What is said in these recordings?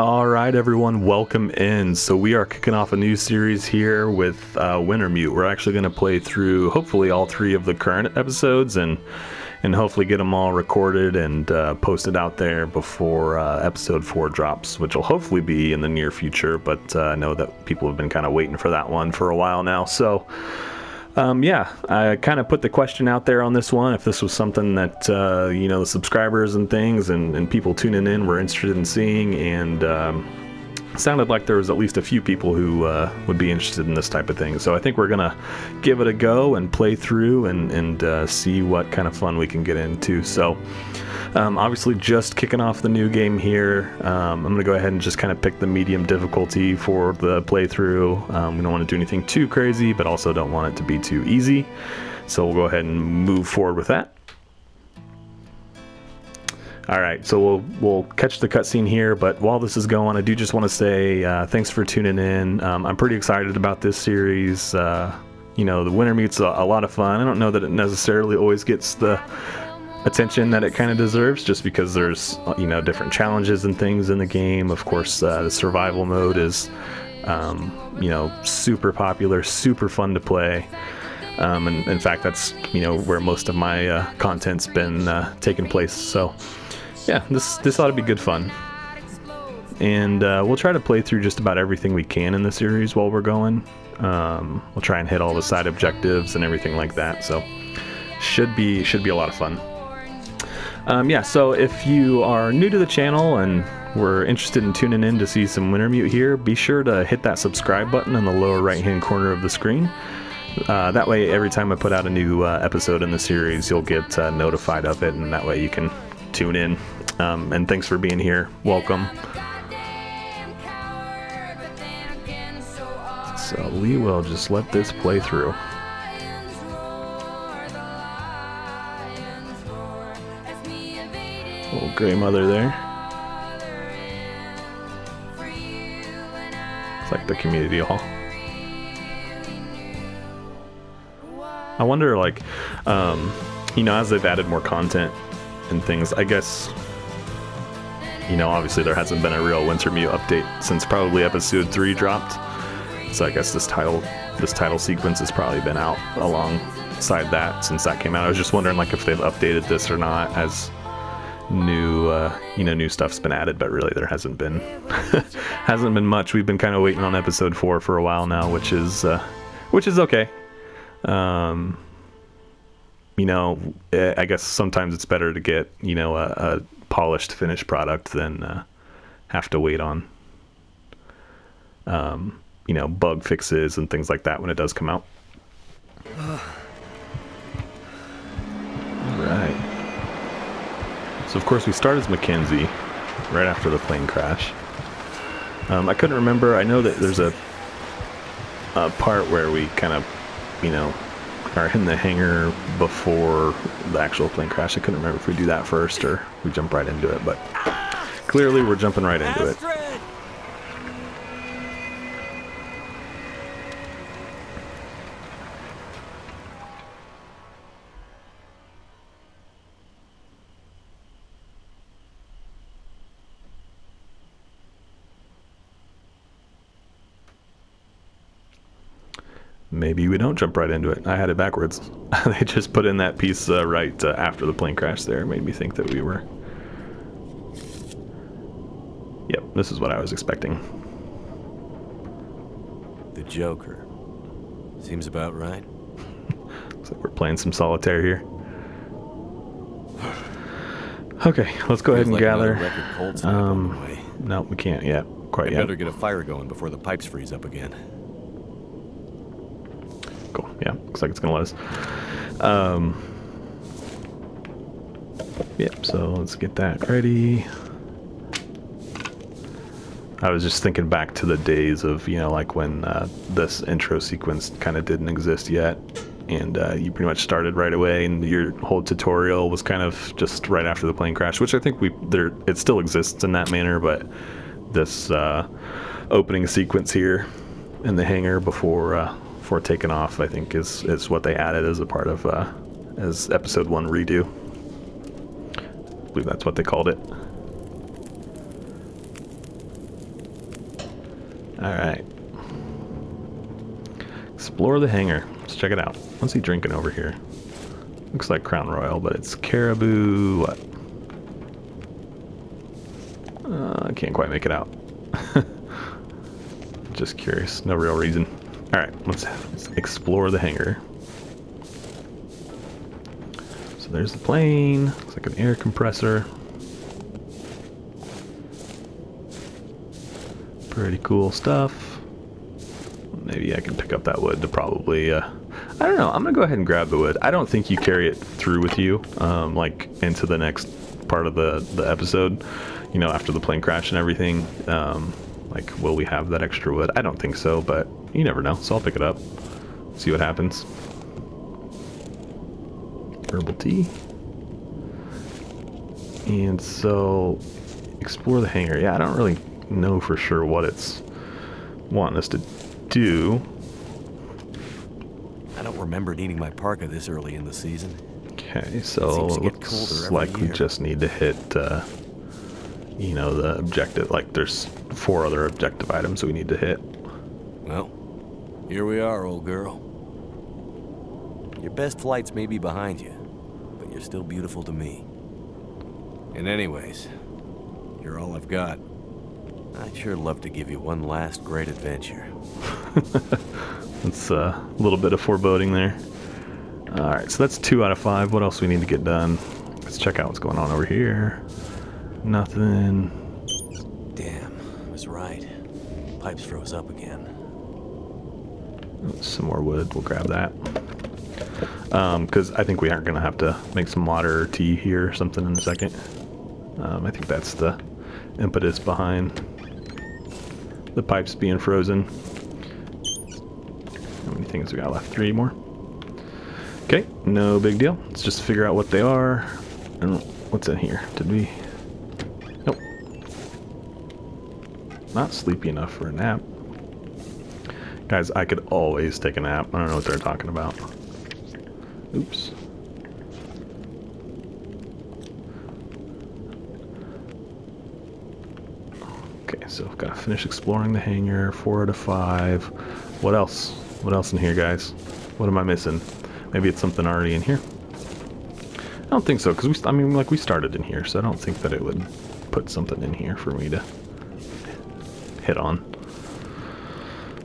All right, everyone, welcome in. So we are kicking off a new series here with Wintermute. We're actually going to play through, hopefully, all 3 of the current episodes and hopefully get them all recorded and posted out there before episode 4 drops, which will hopefully be in the near future. But I know that people have been kind of waiting for that one for a while now. So I kind of put the question out there on this one, if this was something that, the subscribers and things and people tuning in were interested in seeing, and it sounded like there was at least a few people who would be interested in this type of thing. So I think we're going to give it a go and play through and see what kind of fun we can get into. So obviously just kicking off the new game here. I'm going to go ahead and just kind of pick the medium difficulty for the playthrough. We don't want to do anything too crazy, but also don't want it to be too easy. So we'll go ahead and move forward with that. All right, so we'll catch the cutscene here, but while this is going, I do just want to say thanks for tuning in. I'm pretty excited about this series. The Wintermute's a lot of fun. I don't know that it necessarily always gets the attention that it kind of deserves, just because there's different challenges and things in the game. Of course, the survival mode is super popular, super fun to play, and in fact that's where most of my content's been taking place. So yeah, this ought to be good fun, and we'll try to play through just about everything we can in the series while we're going. We'll try and hit all the side objectives and everything like that, so should be a lot of fun. So if you are new to the channel and were interested in tuning in to see some Wintermute here, be sure to hit that subscribe button in the lower right hand corner of the screen. That way every time I put out a new episode in the series, you'll get notified of it, and that way you can tune in. And thanks for being here. Welcome. So we will just let this play through. Little gray mother there. It's like the community hall. I wonder, as they've added more content and things, I guess, obviously there hasn't been a real Wintermute update since probably episode 3 dropped. So I guess this title sequence has probably been out alongside that since that came out. I was just wondering if they've updated this or not, as new stuff's been added, but really there hasn't been much. We've been kind of waiting on episode 4 for a while now, which is okay. I guess sometimes it's better to get a polished finished product than have to wait on bug fixes and things like that when it does come out. All right. So of course we start as Mackenzie right after the plane crash. I couldn't remember. I know that there's a part where we kind of, are in the hangar before the actual plane crash. I couldn't remember if we do that first or we jump right into it, but clearly we're jumping right into it. Maybe we don't jump right into it. I had it backwards. They just put in that piece right after the plane crash there. Made me think that we were... Yep, this is what I was expecting. The Joker. Seems about right. Looks like we're playing some solitaire here. Okay, let's go ahead and gather. No, we can't yet. Quite yet. Better get a fire going before the pipes freeze up again. Cool. Yeah, looks like it's gonna let us. Yep, so let's get that ready. I was just thinking back to the days of, when this intro sequence kind of didn't exist yet, and you pretty much started right away, and your whole tutorial was kind of just right after the plane crash, which I think it still exists in that manner, but this opening sequence here in the hangar before taking off, I think is what they added as a part of as episode 1 redo. I believe that's what they called it. Alright. Explore the hangar. Let's check it out. What's he drinking over here? Looks like Crown Royal, but it's Caribou... what? I can't quite make it out. Just curious. No real reason. Alright, let's explore the hangar. So there's the plane. Looks like an air compressor. Pretty cool stuff. Maybe I can pick up that wood to probably... I don't know. I'm going to go ahead and grab the wood. I don't think you carry it through with you, like, into the next part of the episode. You know, after the plane crash and everything. Like, will we have that extra wood? I don't think so, but you never know. So I'll pick it up. See what happens. Herbal tea. And so, explore the hangar. Yeah, I don't really know for sure what it's wanting us to do. I don't remember needing my parka this early in the season. Okay, so it looks like we just need to hit, you know, the objective. Like, there's 4 other objective items we need to hit. Well, here we are, old girl. Your best flights may be behind you, but you're still beautiful to me. And anyways, you're all I've got. I'd sure love to give you one last great adventure. That's a little bit of foreboding there. Alright, so that's 2 out of 5. What else do we need to get done? Let's check out what's going on over here. Nothing. Damn, I was right. Pipes froze up again. Some more wood. We'll grab that. Because I think we aren't going to have to make some water or tea here or something in a second. I think that's the impetus behind the pipes being frozen. How many things we got left? 3 more. Okay, no big deal. Let's just figure out what they are. And what's in here? Did we... Nope. Not sleepy enough for a nap. Guys, I could always take a nap. I don't know what they're talking about. Oops. Okay, so I've got to finish exploring the hangar. 4 out of 5. What else? What else in here, guys? What am I missing? Maybe it's something already in here. I don't think so, because we started in here, so I don't think that it would put something in here for me to hit on.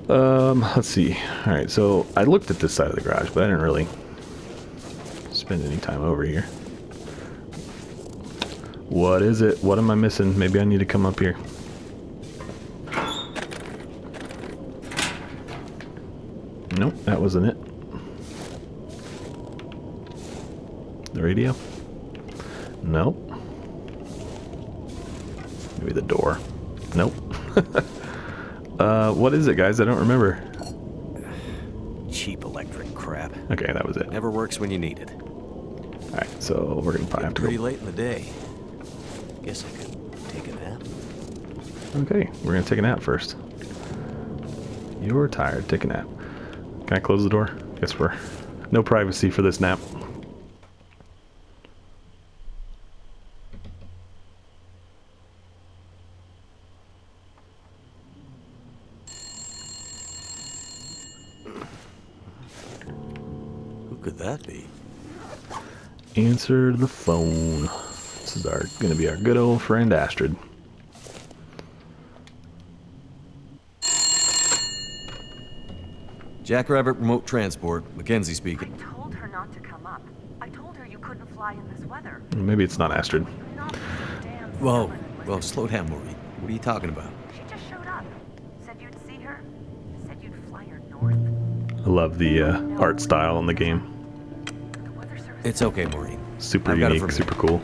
Let's see. All right, so I looked at this side of the garage, but I didn't really spend any time over here. What is it? What am I missing? Maybe I need to come up here. Nope, that wasn't it. The radio? Nope. Maybe the door. Nope. What is it, guys? I don't remember. Cheap electric crap. Okay, that was it. Never works when you need it. Alright, so we're gonna probably have to pretty go. late in the day. Guess I could take a nap. Okay, we're gonna take a nap first. You're tired. Take a nap. Can I close the door? Guess we're... No privacy for this nap. Who could that be? Answer the phone. This is gonna be our good old friend Astrid. Jackrabbit Remote Transport, Mackenzie speaking. I told her not to come up. I told her you couldn't fly in this weather. Maybe it's not Astrid. Not damn Whoa, stubborn, well, was slow down, Maureen. What are you talking about? She just showed up. Said you'd see her. Said you'd fly her north. I love the art style in the game. The weather service. It's okay, Maureen. Super I've got it unique, from super cool.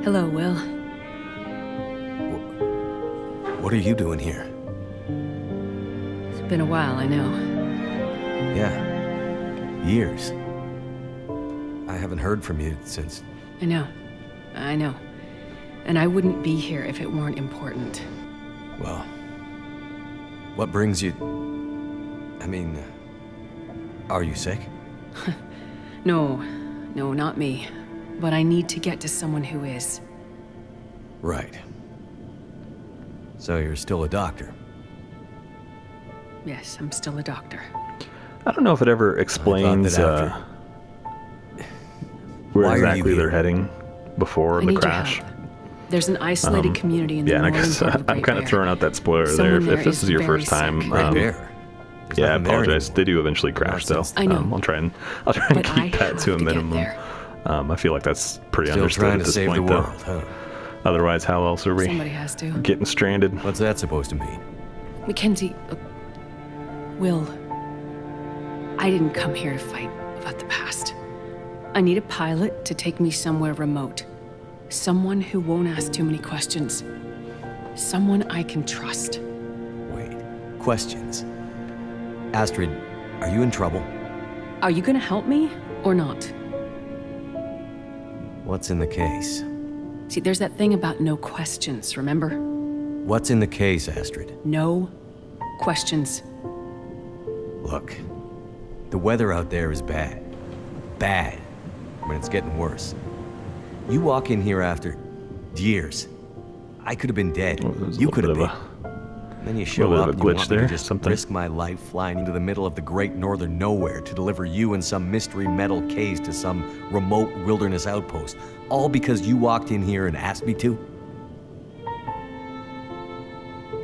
Hello, Will. What are you doing here? It's been a while, I know. Yeah, years. I haven't heard from you since... I know. And I wouldn't be here if it weren't important. Well, what brings you... I mean, are you sick? No, not me. but I need to get to someone who is. Right. So you're still a doctor? Yes, I'm still a doctor. I don't know if it ever explains Why where are you exactly they're here? heading before I the need crash. your help. There's an isolated community in the Yeah, and I northern guess part of the I'm Great kind of Bear. throwing out that spoiler there. Someone there If this is your very first time, sick. Great Bear. There's yeah, I nothing there apologize. anymore. They do eventually crash, though. Nonsense. I know. I'll try and But I keep that have to a to get minimum. there. I feel like that's pretty Still understood trying at to this save point, the though. world, huh? Otherwise, how else are we Somebody has to. getting stranded? What's that supposed to mean? Mackenzie, Will, I didn't come here to fight about the past. I need a pilot to take me somewhere remote. Someone who won't ask too many questions. Someone I can trust. Wait. Questions. Astrid, are you in trouble? Are you gonna help me or not? What's in the case? See, there's that thing about no questions, remember? What's in the case, Astrid? No questions. Look, the weather out there is bad. Bad. I mean, it's getting worse. You walk in here after years. I could have been dead. Well, there's a You little could have bit been. of Then you show little up bit of and a you glitch want me there, to just something. risk my life flying into the middle of the great northern nowhere to deliver you in some mystery metal case to some remote wilderness outpost, all because you walked in here and asked me to?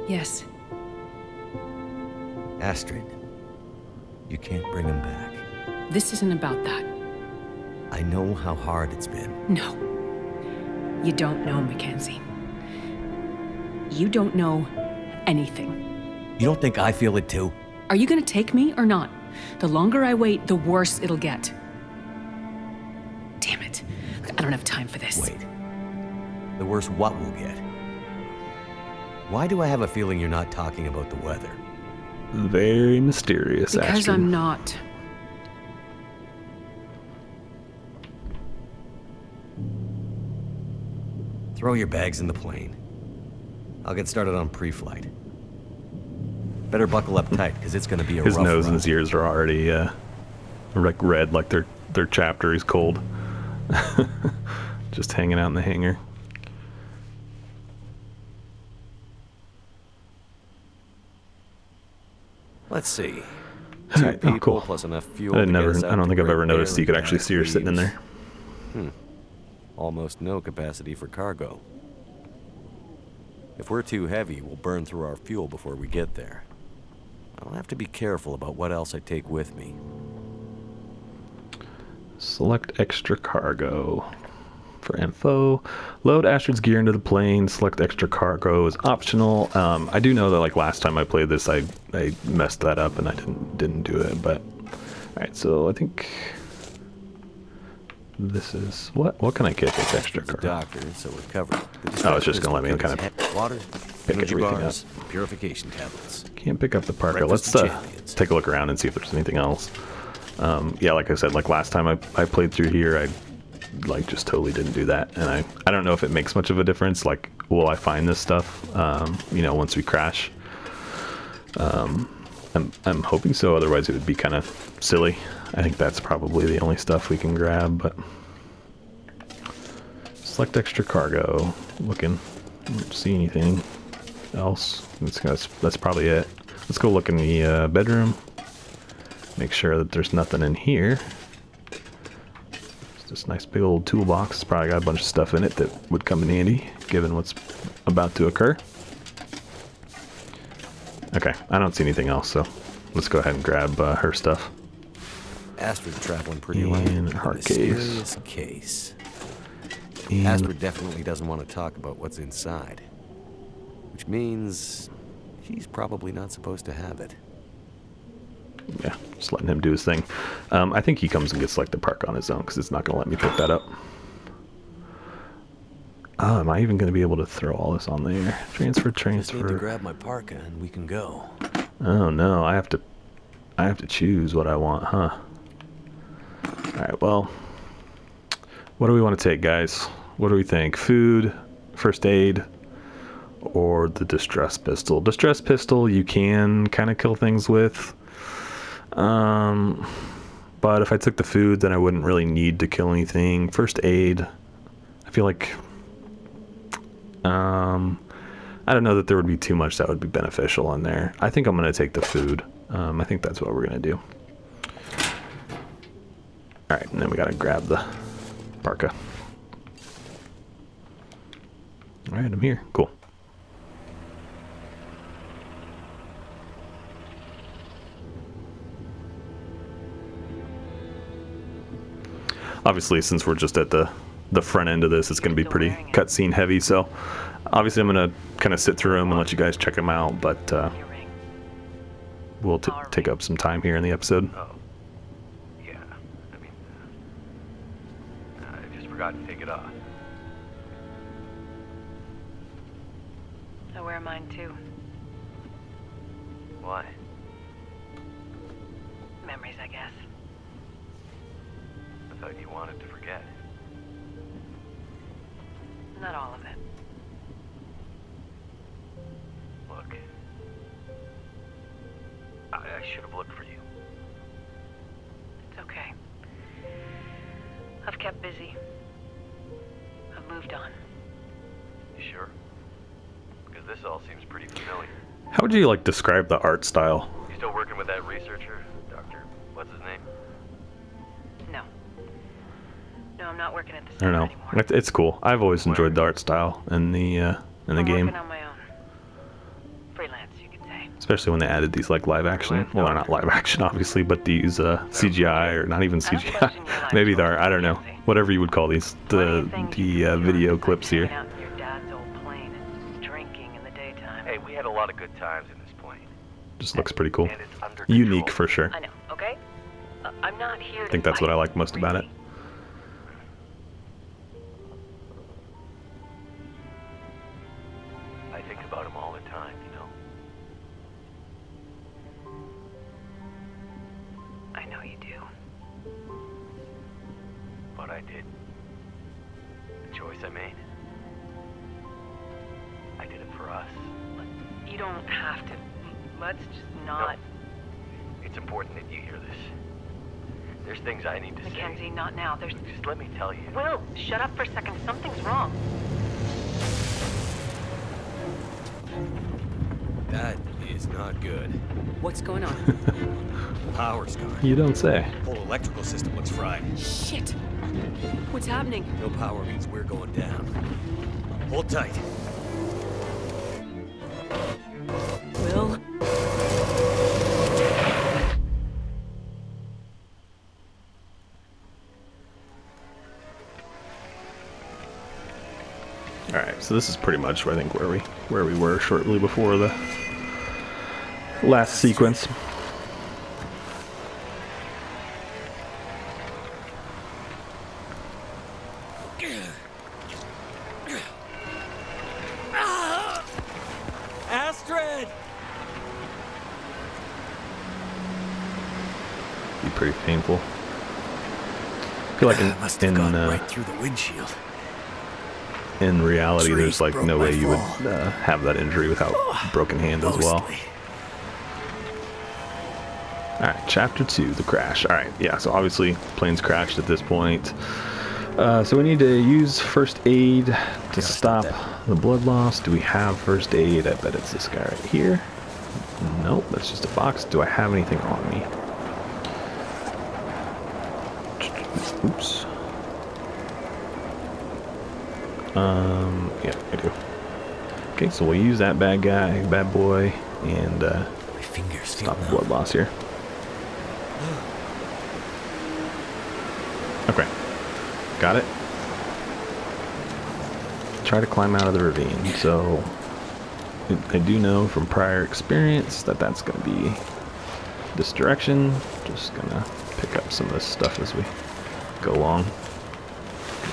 Yes. Astrid, you can't bring him back. This isn't about that. I know how hard it's been. No. You don't know, Mackenzie. You don't know anything. You don't think I feel it too? Are you gonna take me or not? The longer I wait, the worse it'll get. Damn it. I don't have time for this. Wait. The worse what we'll get? Why do I have a feeling you're not talking about the weather? Very mysterious, Because Astrid. I'm not. Throw your bags in the plane. I'll get started on pre-flight. Better buckle up tight, because it's going to be a His rough nose ride. and his ears are already like red, like their chapter is cold. Just hanging out in the hangar. Let's see. All Two right, oh, people cool. plus enough fuel. I to get us out don't to think I've Great ever noticed Bear you could and actually see her sitting in leaves. there. Almost no capacity for cargo. If we're too heavy, we'll burn through our fuel before we get there. I'll have to be careful about what else I take with me. Select extra cargo. For info, load Astrid's gear into the plane. Select extra cargo is optional. I do know that like last time I played this, I messed that up and I didn't do it. But all right, so I think this is what can I get that's extra The cargo? doctor, so we're covered. Oh, it's just gonna let me kind of water, pick energy everything bars, purification tablets. Can't pick up the Parker. Breakfast Let's of champions. take a look around and see if there's anything else. Yeah, like I said, like last time I played through here, I like just totally didn't do that, and I don't know if it makes much of a difference. Like, will I find this stuff? You know, once we crash. I'm hoping so. Otherwise, it would be kind of silly. I think that's probably the only stuff we can grab. But select extra cargo. Looking, don't see anything else. That's probably it. Let's go look in the bedroom. Make sure that there's nothing in here. It's this nice big old toolbox. It's probably got a bunch of stuff in it that would come in handy, given what's about to occur. Okay, I don't see anything else, so let's go ahead and grab her stuff. Astrid's traveling pretty light. And with a hard mysterious case. And Astrid definitely doesn't want to talk about what's inside. Which means she's probably not supposed to have it. yeah, just letting him do his thing. I think he comes and gets like the park on his own because it's not going to let me pick that up. Oh, am I even going to be able to throw all this on there? Transfer. Just need to grab my parka and we can go. Oh no, I have to choose what I want, huh? Alright, well, what do we want to take, guys? What do we think? Food, first aid, or the distress pistol? Distress pistol you can kind of kill things with. But if I took the food, then I wouldn't really need to kill anything. First aid, I feel like, I don't know that there would be too much that would be beneficial in there. I think I'm going to take the food. I think that's what we're going to do. Alright, and then we got to grab the parka. Alright, I'm here. Cool. Obviously, since we're just at the front end of this, it's going to be pretty cutscene heavy, so obviously I'm going to kind of sit through them and let you guys check them out, but we'll take up some time here in the episode. Oh. Yeah. I mean, I just forgot to take it off. I wear mine too. Why? Memories, I guess. I thought you wanted to forget. Not all of it. Look. I should have looked for you. It's okay. I've kept busy. I've moved on. You sure? Because this all seems pretty familiar. How would you, like, describe the art style? You still working with that researcher? Doctor, what's his name? No. No, I'm not working at the I center don't know. anymore. It's cool. I've always enjoyed the art style in the I'm game. working on my own. Freelance, you could say. Especially when they added these, like, live action. Well, they're not live action, obviously, but these CGI, or not even I don't CGI. question your life Maybe they're, choices, I don't know. Mackenzie. Whatever you would call these. The video clips Hanging here. out in your dad's old plane and drinking in the daytime. Hey, we had a lot of good times in this plane. Just looks pretty cool. And it's under Unique control. for sure. I know, okay? I'm not here I think that's what I like most about it. I think about him all the time, you know? I know you do. But I did. The choice I made. I did it for us. You don't have to. Let's just not. No. It's important that you hear this. There's things I need to Mackenzie, say. not now. There's. Just let me tell you. Will, shut up for a second. Something's wrong. That is not good. What's going on? Power's gone. You don't say. Whole electrical system looks fried. Shit. What's happening? No power means we're going down. Hold tight. Will? Alright, so this is pretty much, I think, where we were shortly before the last sequence. Astrid! Be pretty painful. I feel like Must have gone right through the windshield. in reality, Trees there's like broke no my way you would fall. have that injury without broken hand as well. Mostly. Alright, chapter 2, the crash. Alright, yeah, so obviously plane's crashed at this point. So we need to use first aid to stop the blood loss. Do we have first aid? I bet it's this guy right here. Nope, that's just a box. Do I have anything on me? Oops. Yeah, I do. Okay, so we'll use that bad boy, and My fingers feel stop the numb. blood loss here. Okay. Got it. Try to climb out of the ravine. So I do know from prior experience that that's going to be this direction. Just going to pick up some of this stuff as we go along.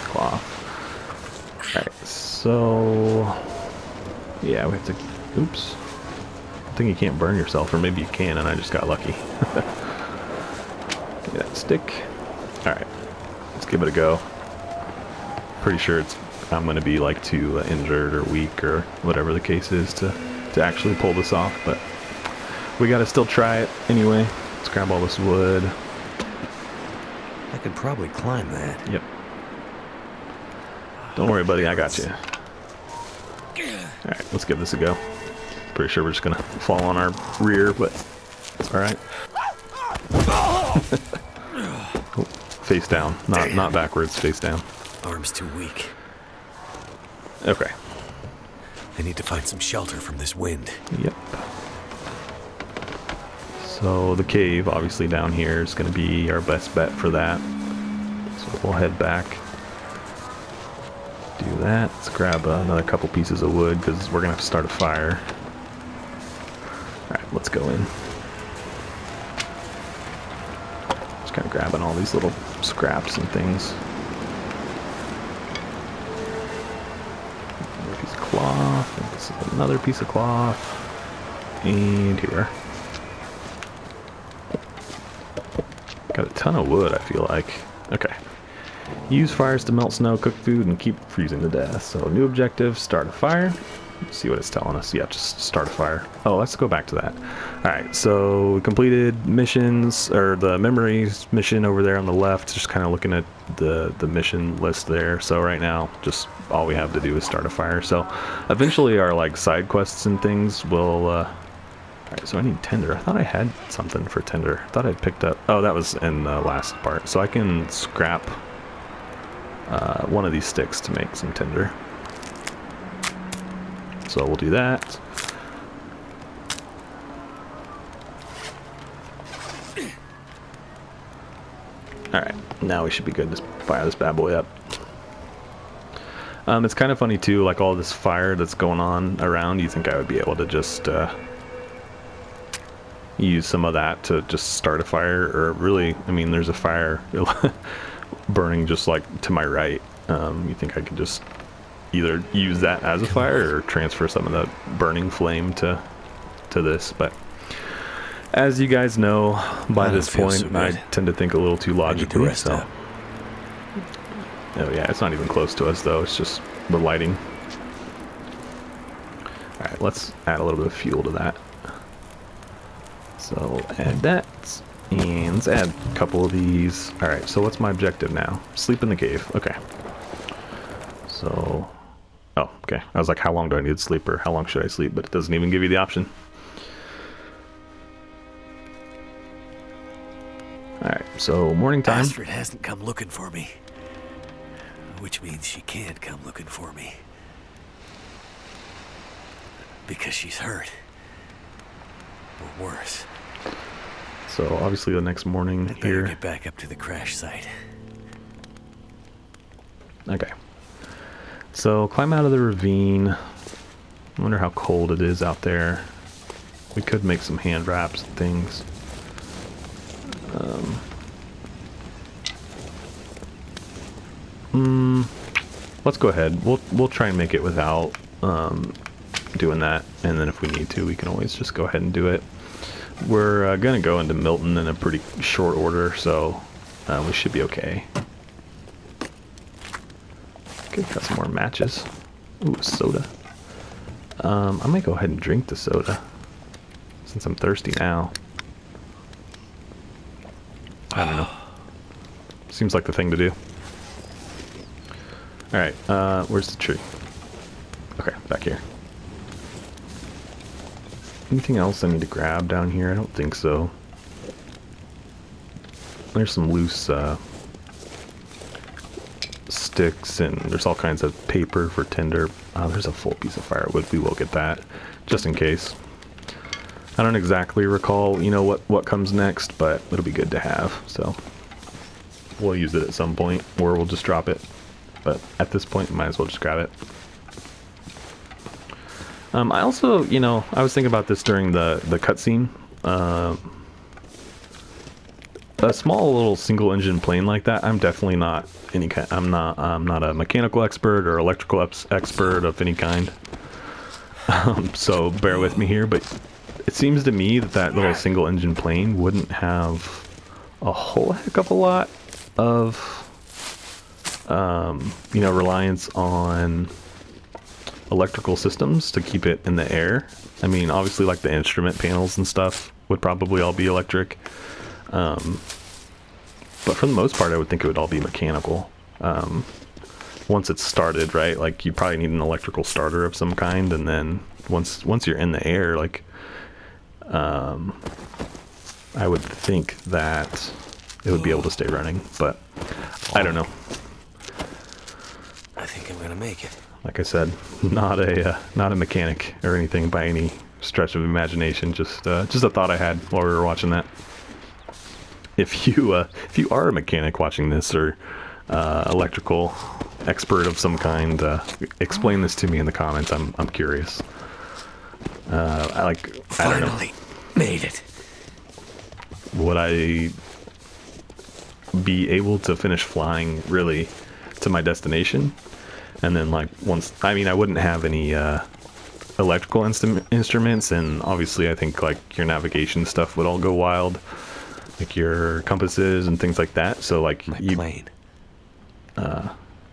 Cloth. Alright, so yeah, we have to. Oops. I think you can't burn yourself, or maybe you can, and I just got lucky. Give me that stick. Alright, let's give it a go. Pretty sure I'm going to be like too injured or weak or whatever the case is to actually pull this off, but we got to still try it anyway. Let's grab all this wood. could probably climb that. Yep. Don't worry, buddy. I got you. Alright, let's give this a go. Pretty sure we're just gonna fall on our rear, but it's alright. Face down. Not backwards, face down. Arm's too weak. Okay. I need to find some shelter from this wind. Yep. So the cave, obviously down here, is going to be our best bet for that. So we'll head back. Do that. Let's grab another couple pieces of wood because we're going to have to start a fire. Alright, let's go in. Just kind of grabbing all these little scraps and things. Another piece of cloth. And this is another piece of cloth. And here. Got a ton of wood, I feel like. Okay. Use fires to melt snow, cook food, and keep freezing to death. So, new objective, start a fire. Let's see what it's telling us. Yeah, just start a fire. Oh, let's go back to that. Alright, so we completed missions, or the memories mission over there on the left. Just kind of looking at the mission list there. So right now, just all we have to do is start a fire. So, eventually our, like, side quests and things will, Alright, so I need tinder. I thought I had something for tinder. I thought I'd picked up... Oh, that was in the last part. So I can scrap one of these sticks to make some tinder. So we'll do that. Alright, now we should be good to fire this bad boy up. It's kind of funny too, like all this fire that's going on around, you think I would be able to just... use some of that to just start a fire, or really, I mean, there's a fire burning just like to my right. You think I could just either use that as a fire or transfer some of the burning flame to this, but as you guys know, by this point, I tend to think a little too logically, so. Oh yeah, it's not even close to us though, it's just the lighting. Alright, let's add a little bit of fuel to that. So add that, and let's add a couple of these. Alright, so what's my objective now? Sleep in the cave. Okay. So, oh, okay. I was like, how long do I need to sleep, or how long should I sleep? But it doesn't even give you the option. Alright, so morning time. Astrid hasn't come looking for me. Which means she can't come looking for me. Because she's hurt. Or worse. So obviously the next morning I'd better here. Get back up to the crash site. Okay. So climb out of the ravine. I wonder how cold it is out there. We could make some hand wraps and things. Let's go ahead. We'll try and make it without doing that, and then if we need to, we can always just go ahead and do it. We're gonna go into Milton in a pretty short order, so we should be okay. Okay, got some more matches. Ooh, soda. I might go ahead and drink the soda since I'm thirsty now. I don't know. Seems like the thing to do. Alright, where's the tree? Okay, back here. Anything else I need to grab down here? I don't think so. There's some loose sticks, and there's all kinds of paper for tinder. There's a full piece of firewood. We will get that, just in case. I don't exactly recall, you know, what comes next, but it'll be good to have. So we'll use it at some point, or we'll just drop it. But at this point, might as well just grab it. I also, you know, I was thinking about this during the cutscene. A small little single engine plane like that, I'm definitely not any kind. I'm not a mechanical expert or electrical expert of any kind. So bear with me here, but it seems to me that little single engine plane wouldn't have a whole heck of a lot of, you know, reliance on electrical systems to keep it in the air. I mean, obviously, like the instrument panels and stuff would probably all be electric. But for the most part, I would think it would all be mechanical. Once it's started, right? Like, you probably need an electrical starter of some kind, and then once you're in the air, like, I would think that it would be able to stay running, but I don't know. I think I'm gonna make it. Like I said, not a mechanic or anything by any stretch of imagination. Just a thought I had while we were watching that. If you are a mechanic watching this, or electrical expert of some kind, explain this to me in the comments. I'm curious. I don't know. Finally made it. Would I be able to finish flying really to my destination? And then, like, I wouldn't have any electrical instruments, and obviously I think, like, your navigation stuff would all go wild, like your compasses and things like that. So, like, My plane.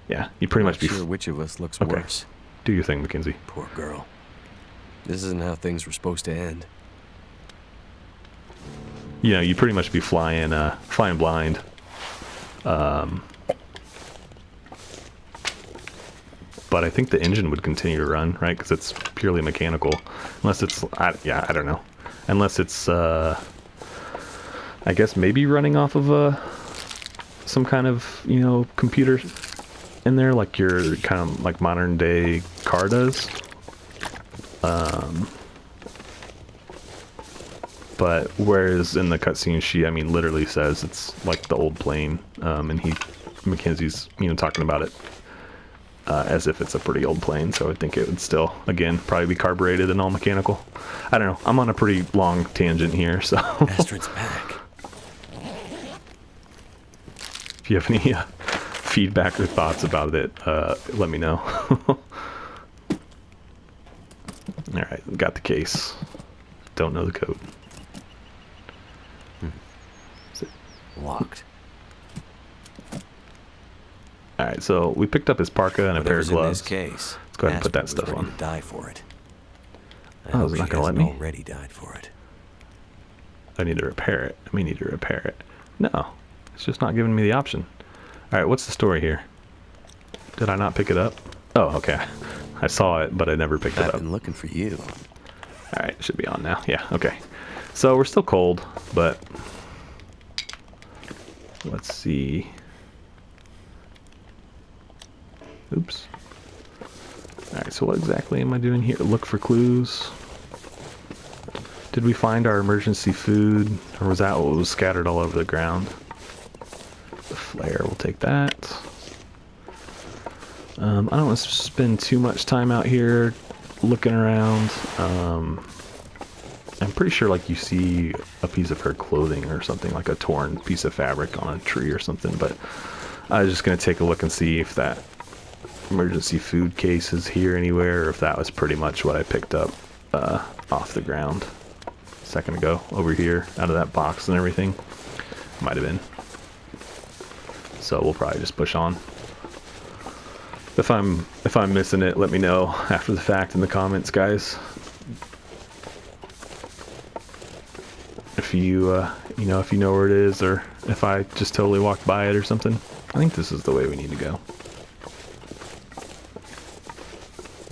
Yeah, you'd pretty much be... sure which of us looks Okay. worse. Do your thing, Mackenzie. Poor girl. This isn't how things were supposed to end. You know, you'd pretty much be flying blind. But I think the engine would continue to run, right? Because it's purely mechanical. Unless it's... I don't know. Unless it's... I guess maybe running off of some kind of, you know, computer in there, like your kind of like modern day car does. But whereas in the cutscene, she, literally says it's like the old plane, and Mackenzie's, talking about it as if it's a pretty old plane. So I think it would still, again, probably be carbureted and all mechanical. I don't know. I'm on a pretty long tangent here, so. Astrid's back. If you have any feedback or thoughts about it, let me know. Alright, got the case. Don't know the code. Is it? Locked. Alright, so we picked up his parka and a pair of Whatever's in gloves. this case, Let's go ahead and put that Astrid was stuff ready on. to die for it. I Oh, hope is it she not gonna let hasn't me? already died for it. I need to repair it. We need to repair it. No, it's just not giving me the option. Alright, what's the story here? Did I not pick it up? Oh, okay. I saw it, but I never picked it I've up. been looking for you. Alright, it should be on now. Yeah, okay. So we're still cold, but let's see. Oops. Alright, so what exactly am I doing here? Look for clues. Did we find our emergency food, or was that what was scattered all over the ground? The flare, we'll take that. I don't want to spend too much time out here looking around. I'm pretty sure, like, you see a piece of her clothing or something, like a torn piece of fabric on a tree or something, but I was just going to take a look and see if that emergency food case is here anywhere, or if that was pretty much what I picked up off the ground a second ago over here out of that box and everything. Might have been. So we'll probably just push on. If I'm missing it, let me know after the fact in the comments, guys. If you if you know where it is, or if I just totally walked by it or something. I think this is the way we need to go.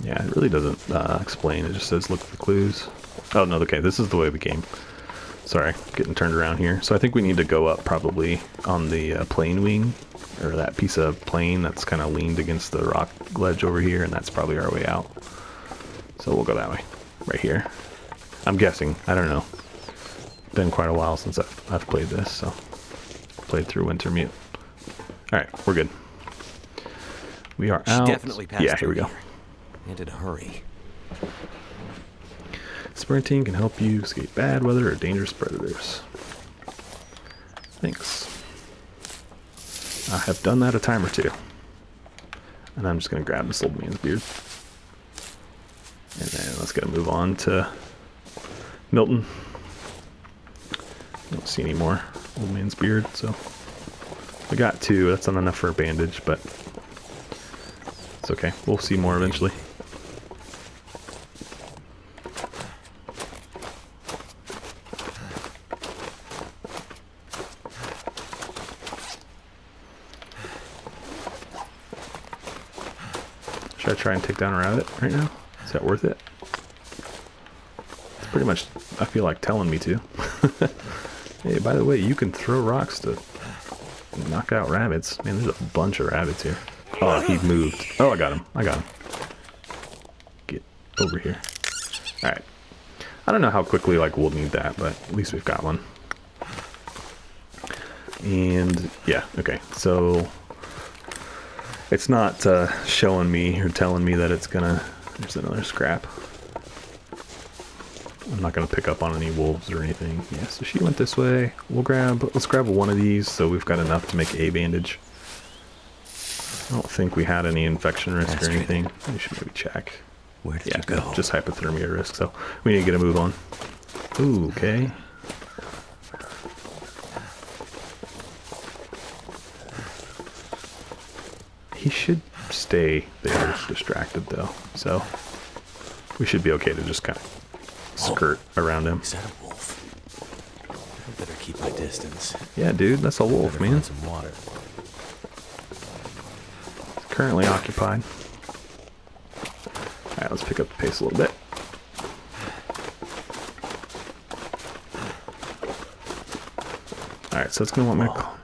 Yeah, it really doesn't explain. It just says look for clues. Oh no, okay, this is the way we came. Sorry, getting turned around here. So I think we need to go up probably on the plane wing, or that piece of plane that's kind of leaned against the rock ledge over here, and that's probably our way out. So we'll go that way, right here. I'm guessing. I don't know. Been quite a while since I've played this, so played through Wintermute. All right, we're good. We are out. Definitely passed. Yeah, here we go. And in a hurry. Sprinting can help you escape bad weather or dangerous predators. Thanks. I have done that a time or two. And I'm just going to grab this old man's beard. And then let's go move on to Milton. Don't see any more old man's beard, so we got two. That's not enough for a bandage, but it's okay. We'll see more eventually. try and take down a rabbit right now? Is that worth it? It's pretty much, I feel like, telling me to. Hey, by the way, you can throw rocks to knock out rabbits. Man, there's a bunch of rabbits here. Oh, he moved. Oh, I got him. I got him. Get over here. Alright. I don't know how quickly, like, we'll need that, but at least we've got one. And, yeah, okay. So, it's not showing me or telling me that it's gonna... There's another scrap. I'm not gonna pick up on any wolves or anything. Yeah, so she went this way. Let's grab one of these so we've got enough to make a bandage. I don't think we had any infection risk or anything. We should maybe check. Where did you go? Just hypothermia risk, so we need to get a move on. Ooh, okay. He should stay there distracted though, so we should be okay to just kind of skirt around him. Is that a wolf? I better keep my distance. Yeah, dude, that's a wolf, man. Find some water. Currently occupied. Alright, let's pick up the pace a little bit. Alright, so it's gonna want me to call.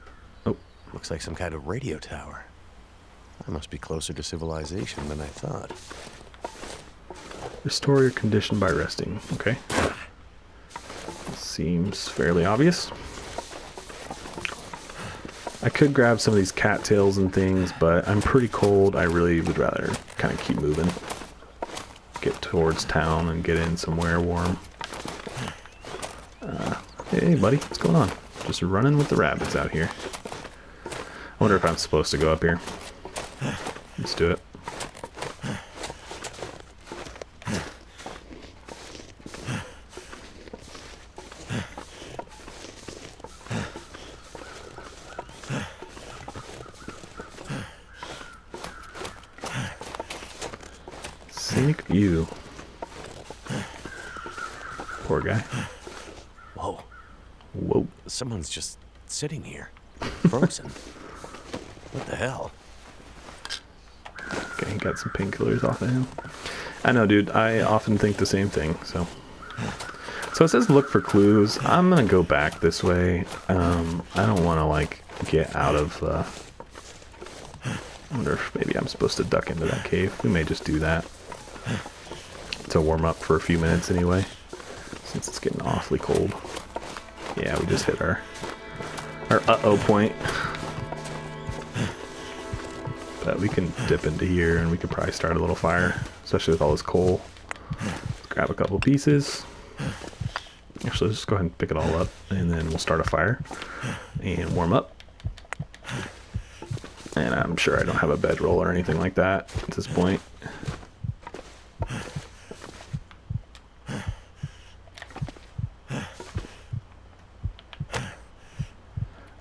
Oh, Looks like some kind of radio tower. I must be closer to civilization than I thought. restore your condition by resting. Okay. Seems fairly obvious. I could grab some of these cattails and things, but I'm pretty cold. I really would rather kind of keep moving. Get towards town and get in somewhere warm. Hey, buddy, what's going on? Just running with the rabbits out here. I wonder if I'm supposed to go up here. Let's do it. Scenic view. Poor guy. Whoa. Whoa. Someone's just sitting here. Frozen. What the hell? Okay, got some painkillers off of him. I know, dude. I often think the same thing. So it says look for clues. I'm gonna go back this way. I don't want to like get out of. I wonder if maybe I'm supposed to duck into that cave. We may just do that to warm up for a few minutes anyway, since it's getting awfully cold. Yeah, we just hit our uh-oh point. But we can dip into here and we could probably start a little fire, especially with all this coal. Let's grab a couple pieces. Actually, let's just go ahead and pick it all up and then we'll start a fire and warm up. And I'm sure I don't have a bedroll or anything like that at this point.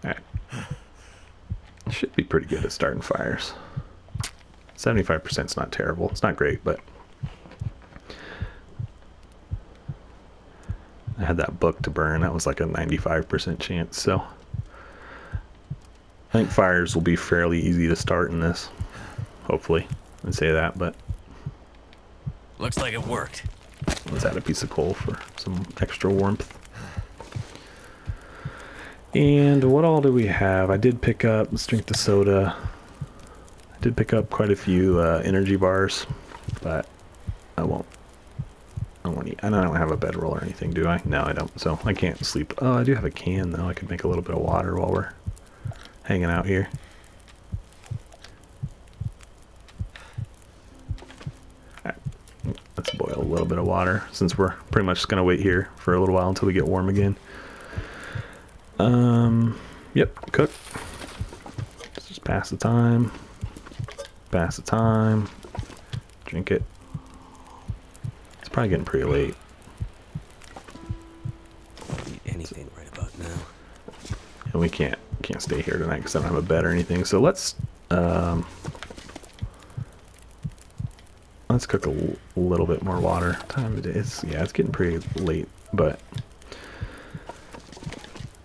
Alright. Should be pretty good at starting fires. 75% is not terrible. It's not great, but I had that book to burn. That was like a 95% chance, so I think fires will be fairly easy to start in this. Hopefully. I'd say that, but Looks like it worked. let's add a piece of coal for some extra warmth. And what all do we have? I did pick up, let's drink the soda. I did pick up quite a few energy bars, but I won't eat. I don't have a bedroll or anything, do I? No, I don't. So I can't sleep. Oh, I do have a can though. I could make a little bit of water while we're hanging out here. Alright, let's boil a little bit of water since we're pretty much just gonna wait here for a little while until we get warm again. Yep, cook. Let's just pass the time. Pass the time. Drink it. It's probably getting pretty late. I'll eat anything right about now. And we can't stay here tonight because I don't have a bed or anything. So let's cook a little bit more water. What time it is? Yeah, it's getting pretty late, but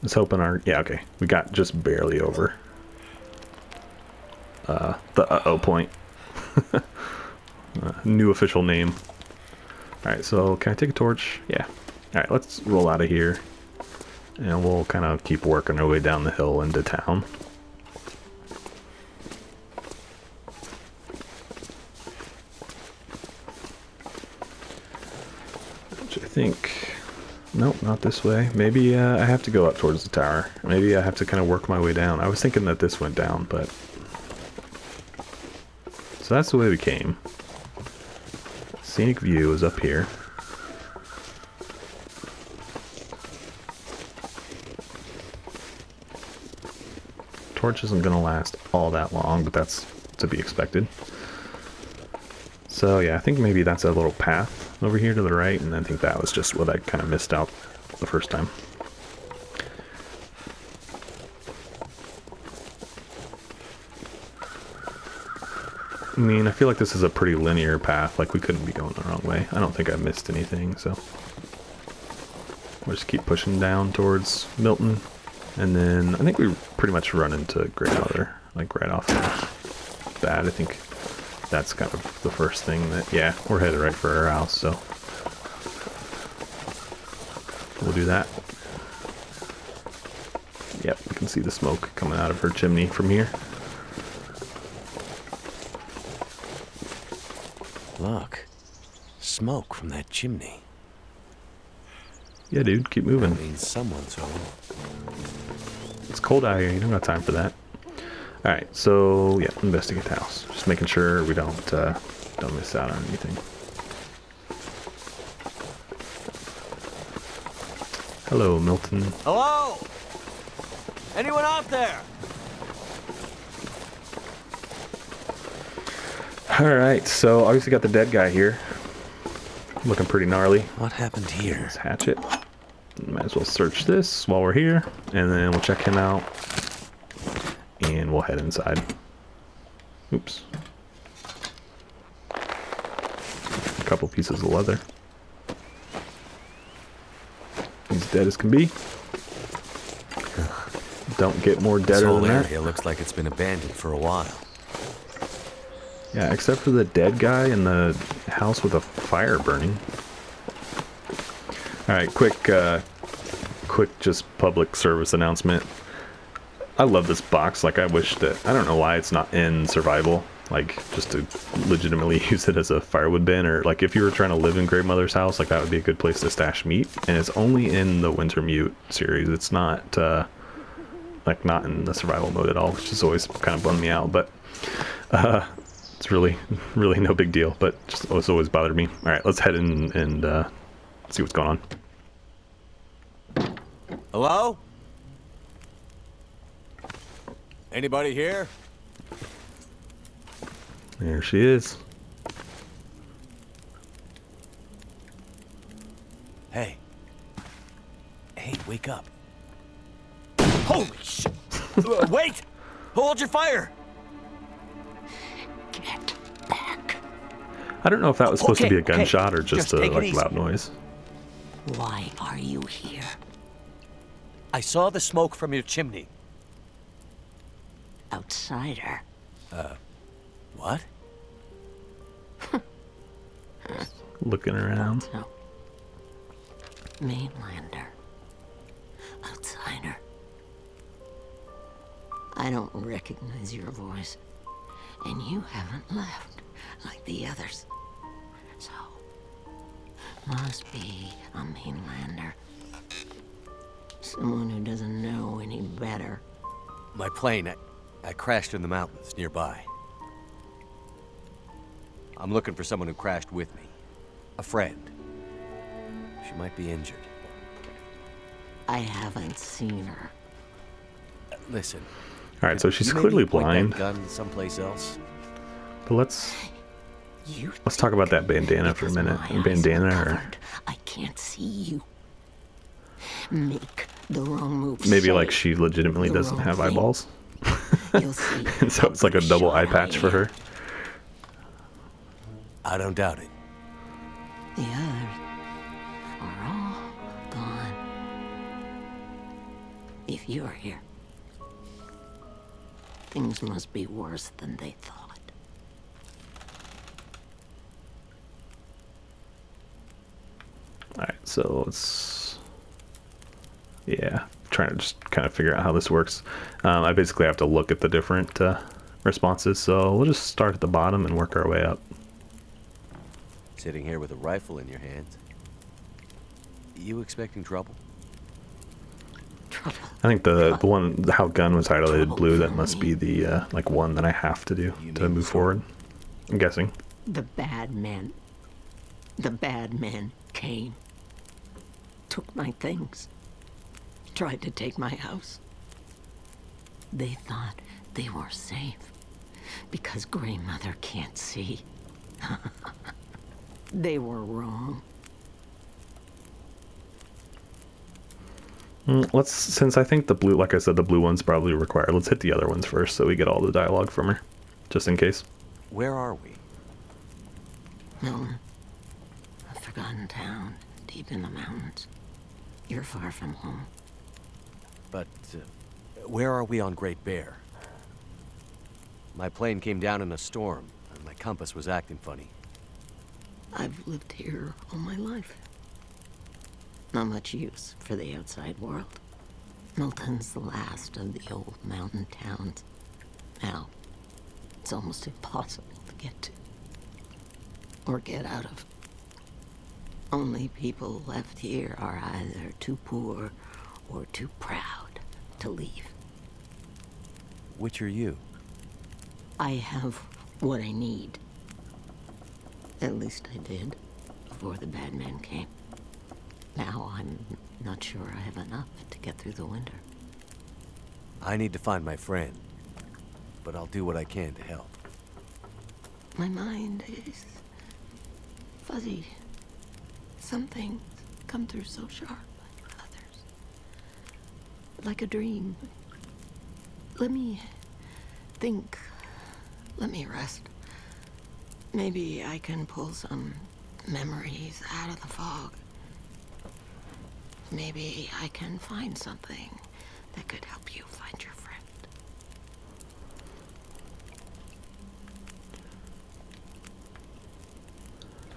let's hope okay. We got just barely over the uh-oh point. New official name. Alright, so can I take a torch? Yeah. Alright, let's roll out of here. And we'll kind of keep working our way down the hill into town. Which I think... Nope, not this way. Maybe I have to go up towards the tower. Maybe I have to kind of work my way down. I was thinking that this went down, but... So that's the way we came. Scenic view is up here. Torch isn't going to last all that long, but that's to be expected. So yeah, I think maybe that's a little path over here to the right, and I think that was just what I kind of missed out the first time. I mean, I feel like this is a pretty linear path, like we couldn't be going the wrong way. I don't think I missed anything, so we'll just keep pushing down towards Milton. And then I think we pretty much run into Grey Mother, like right off the bat. I think that's kind of the first thing that, yeah, we're headed right for our house, so we'll do that. Yep, we can see the smoke coming out of her chimney from here. Look, smoke from that chimney. Yeah, dude, keep moving. That means someone's home. It's cold out here. You don't got time for that. All right, so yeah, investigate the house. Just making sure we don't miss out on anything. Hello, Milton. Hello? Anyone out there? All right, so obviously got the dead guy here, looking pretty gnarly. What happened here? Let's hatchet. Might as well search this while we're here, and then we'll check him out, and we'll head inside. Oops. A couple pieces of leather. He's dead as can be. Don't get more deader than that. This whole area looks like it's been abandoned for a while. Yeah, except for the dead guy in the house with a fire burning. Alright, quick just public service announcement. I love this box. Like, I wish that... I don't know why it's not in survival. Like, just to legitimately use it as a firewood bin. Or, like, if you were trying to live in Grey Mother's house, like, that would be a good place to stash meat. And it's only in the Wintermute series. It's not, like, not in the survival mode at all, which has always kind of bummed me out. But, it's really no big deal. But just it's always bothered me. Alright, let's head in and see what's going on. Hello? Anybody here? There she is. Hey. Hey, wake up. Holy shit! Wait! Hold your fire! Get back. I don't know if that was supposed to be a Okay, gunshot or just a take it like easy. loud noise. Why are you here? I saw the smoke from your chimney. Outsider. What? Looking around. No. Mainlander. Outsider. I don't recognize your voice. And you haven't left like the others. So, must be a mainlander. Someone who doesn't know any better. My plane, I crashed in the mountains nearby. I'm looking for someone who crashed with me. A friend. She might be injured. I haven't seen her. Listen. All right, so she's you maybe clearly point blind. that gun someplace else. But let's You talk about that bandana for a because minute. my eyes Bandana are or covered, I can't see you. Make the wrong move. maybe like say she legitimately the doesn't wrong have thing. eyeballs. You'll see. And so it's like a double eye Shut patch for her. I don't doubt it. The others are all gone. If you're here, things must be worse than they thought. So let's, yeah, trying to just kind of figure out how this works. I basically have to look at the different responses, so we'll just start at the bottom and work our way up. Sitting here with a rifle in your hands. You expecting trouble? Trouble. I think the one, how gun was highlighted Trouble blue, that for must me. be the like one that I have to do You to mean move so? forward. I'm guessing. The bad men. The bad men came. Took my things. Tried to take my house. They thought they were safe. Because Grey Mother can't see. They were wrong. Let's, since I think the blue, like I said, the blue one's probably required, let's hit the other ones first so we get all the dialogue from her, just in case. Where are we? Milton. A forgotten town, deep in the mountains. You're far from home. But where are we on Great Bear? My plane came down in a storm, and my compass was acting funny. I've lived here all my life. Not much use for the outside world. Milton's the last of the old mountain towns. Now, it's almost impossible to get to. Or get out of. Only people left here are either too poor or too proud to leave. Which are you? I have what I need. At least I did, before the bad men came. Now I'm not sure I have enough to get through the winter. I need to find my friend, but I'll do what I can to help. My mind is fuzzy. Some things come through so sharp, like others. Like a dream. Let me think. Let me rest. Maybe I can pull some memories out of the fog. Maybe I can find something that could help you find your friend.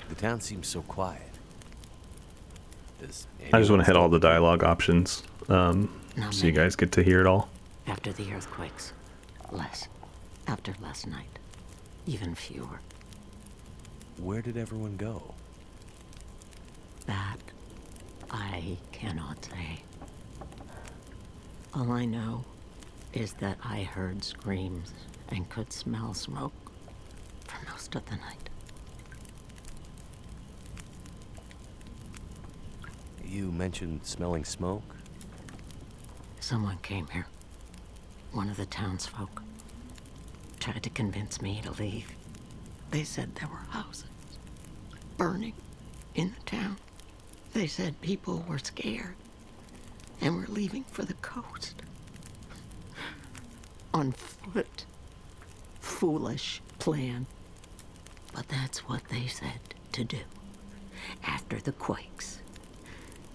The town seems so quiet. Does I just want to hit all anyone the dialogue options, so you guys get to hear it all. After the earthquakes, less. After last night, even fewer. still- Where did everyone go? That I cannot say. All I know is that I heard screams and could smell smoke for most of the night. You mentioned smelling smoke? Someone came here. One of the townsfolk. Tried to convince me to leave. They said there were houses burning in the town. They said people were scared and were leaving for the coast. On foot. Foolish plan. But that's what they said to do. After the quakes.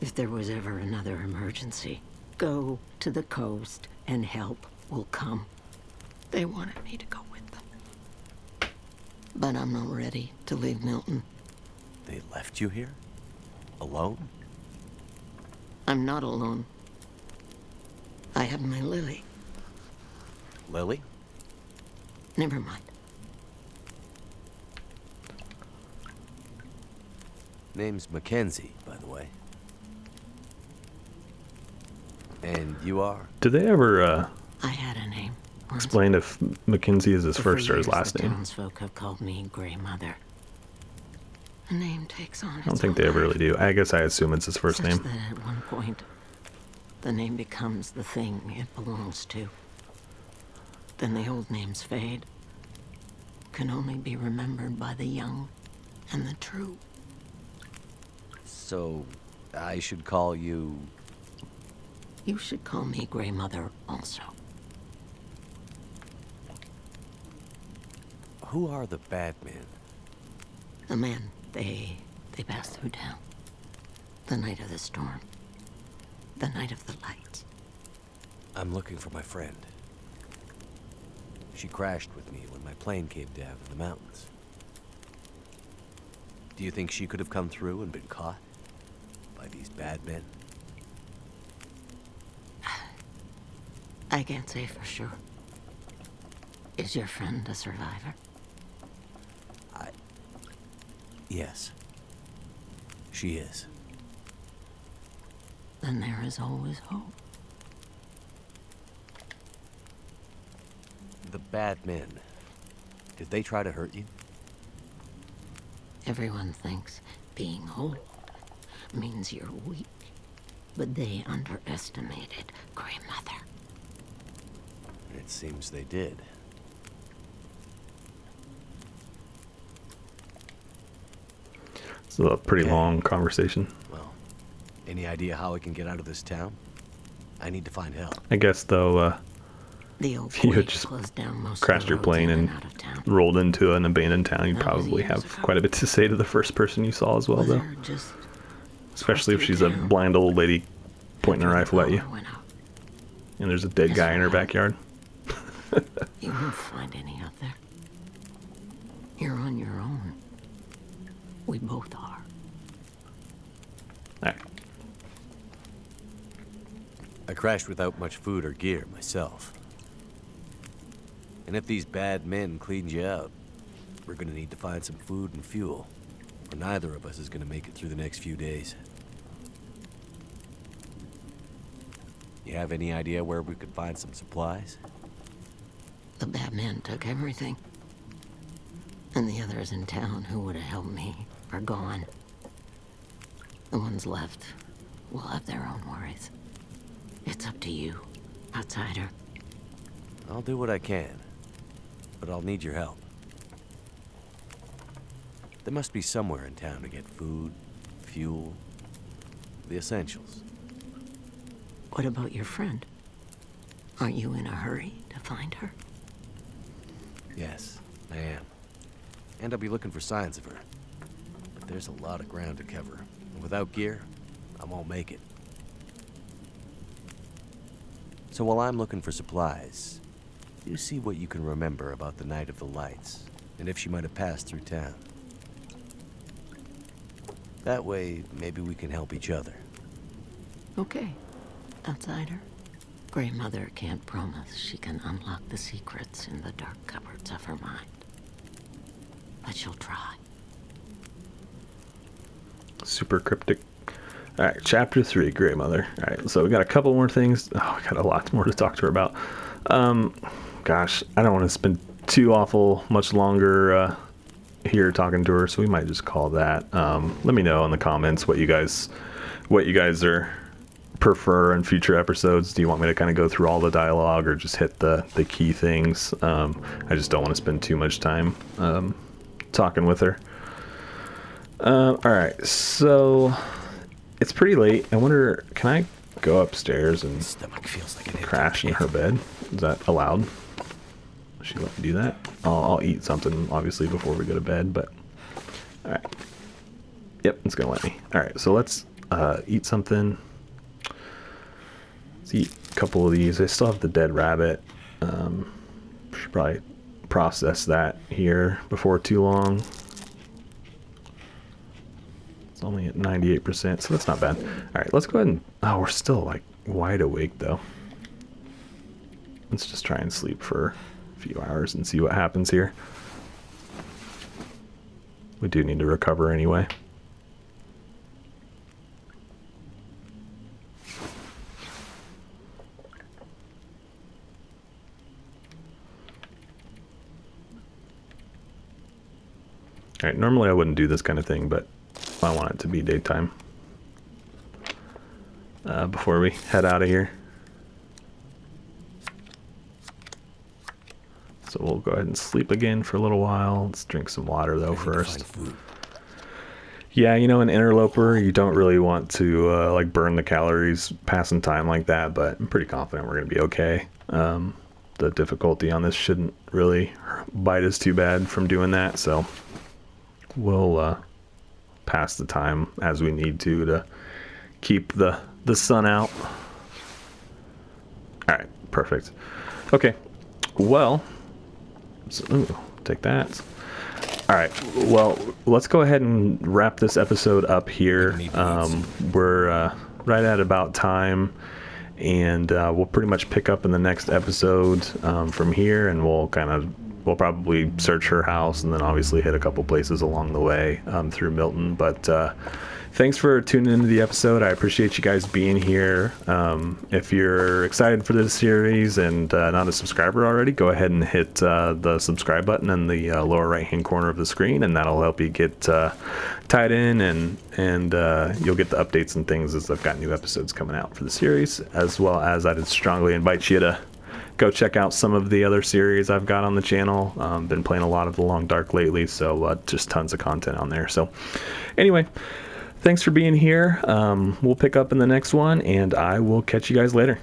If there was ever another emergency, go to the coast and help will come. They wanted me to go with them. But I'm not ready to leave Milton. They left you here? Alone? I'm not alone. I have my Lily. Lily? Never mind. Name's Mackenzie, by the way. And you are? Did they ever I had a name once. explain if Mackenzie is his But for first or his years, last the name? townsfolk have called me Grey Mother. A name takes on I don't think they ever really do. I guess I assume it's his first Such name. that at one point, the name becomes the thing it belongs to. Then the old names fade. Can only be remembered by the young and the true. So, I should call you... You should call me Grey Mother also. Who are the bad men? The men, they passed through town. The night of the storm. The night of the lights. I'm looking for my friend. She crashed with me when my plane came down in the mountains. Do you think she could have come through and been caught? by these bad men? I can't say for sure. Is your friend a survivor? Yes. She is. Then there is always hope. The bad men. Did they try to hurt you? Everyone thinks being old means you're weak. But they underestimated Grandmother. It seems they did. It's a pretty long conversation. Well, any idea how I can get out of this town? I need to find help. I guess, though, The old if you had quake just closed down most of crashed the your roads plane in and out of town. rolled into an abandoned town, you'd That was probably years have ago. quite a bit to say to the first person you saw as well, Was though. there just Especially if through she's a town blind old lady pointing a after the rifle at you, power went out? and there's a dead guy in her backyard. You won't find any out there. You're on your own. We both are. Alright. I crashed without much food or gear myself. And if these bad men cleaned you out, we're gonna need to find some food and fuel. Or neither of us is gonna make it through the next few days. You have any idea where we could find some supplies? The bad men took everything. And the others in town who would have helped me are gone. The ones left will have their own worries. It's up to you, outsider. I'll do what I can, but I'll need your help. There must be somewhere in town to get food, fuel, the essentials. What about your friend? Aren't you in a hurry to find her? Yes, I am. And I'll be looking for signs of her. But there's a lot of ground to cover. And without gear, I won't make it. So while I'm looking for supplies, you see what you can remember about the night of the lights, and if she might have passed through town. That way, maybe we can help each other. Okay, outsider. Grandmother can't promise she can unlock the secrets in the dark cupboards of her mind. But she'll try. Super cryptic. Alright, chapter 3, Grandmother. Alright, so we got a couple more things. Oh, we got a lot more to talk to her about. Gosh, I don't want to spend too awful much longer here talking to her, so we might just call that. Let me know in the comments what you guys are prefer in future episodes. Do you want me to kind of go through all the dialogue or just hit the key things? I just don't want to spend too much time talking with her. Alright, so it's pretty late. I wonder, can I go upstairs and Stomach feels like an crash in her bed? Is that allowed? Does she let me do that? I'll eat something, obviously, before we go to bed, but... Alright. Yep, it's gonna let me. Alright, so let's eat something. Let's eat a couple of these. I still have the dead rabbit. Should probably process that here before too long. It's only at 98%, so that's not bad. Alright, let's go ahead and... Oh, we're still, like, wide awake, though. Let's just try and sleep for a few hours and see what happens here. We do need to recover anyway. Alright, normally I wouldn't do this kind of thing, but I want it to be daytime. Before we head out of here. So we'll go ahead and sleep again for a little while. Let's drink some water though first. Yeah, you know, in Interloper, you don't really want to like burn the calories passing time like that, but I'm pretty confident we're going to be okay. The difficulty on this shouldn't really bite us too bad from doing that, so we'll pass the time as we need to keep the sun out. Alright, perfect. Okay, well, so, ooh, take that. All right. Well, let's go ahead and wrap this episode up here. We're right at about time, and we'll pretty much pick up in the next episode from here, and we'll probably search her house, and then obviously hit a couple places along the way through Milton. But thanks for tuning into the episode. I appreciate you guys being here. If you're excited for this series and not a subscriber already, go ahead and hit the subscribe button in the lower right hand corner of the screen, and that'll help you get tied in, and you'll get the updates and things as I've got new episodes coming out for the series, as well as I'd strongly invite you to go check out some of the other series I've got on the channel. Been playing a lot of The Long Dark lately, so just tons of content on there. So anyway, thanks for being here. We'll pick up in the next one, and I will catch you guys later.